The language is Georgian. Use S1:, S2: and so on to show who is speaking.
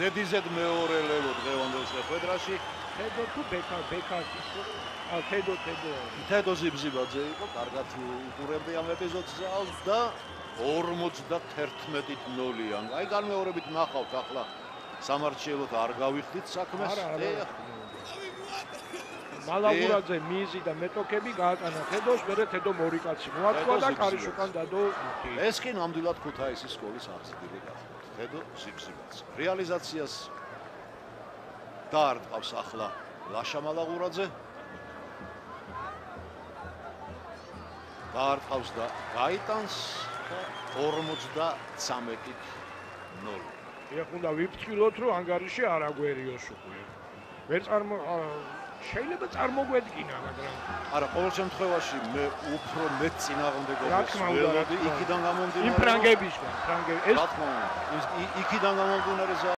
S1: ზედიზედ მეორე ლევო დღევანდელ შეხვედრაში.
S2: თედო თუ ბექა
S1: თედო ზიბზიბაძე იყო, კარგად უყურებდი ამ ეპიზოდს ზალს და 51-0-იან. აი განმეორებით ნახავთ ახლა სამარჩიელოთ არ გავიხდით საქმეს.
S2: მალაგურაძე მიზი და მეტოქები გაატანა თედოს, მერე თედო მორიკაცი მოაწვა და კარის უკან დადო.
S1: ეს კი ნამდვილად ქუთაისის სკოლის აღზრდილი გახდა. თედო ზიბზიბაძე. რეალიზაციას დაარტყავს ახლა ლაშა მალაგურაძე. დაარტყავს და გაიტანს 53-0.
S2: ეხლა უნდა ვიფრთხილოთ, რომ ანგარიში არ აგვერიოს უკვე. ვერ შეიძლება წარმოგვედგინა, მაგრამ
S1: არა, ყოველ შემთხვევაში მე უფრო მეტ წინააღმდეგობას ველოდი იქიდან გამომდინარე.
S2: იმ ფრანგებისგან,
S1: ეს იქიდან გამომდინარე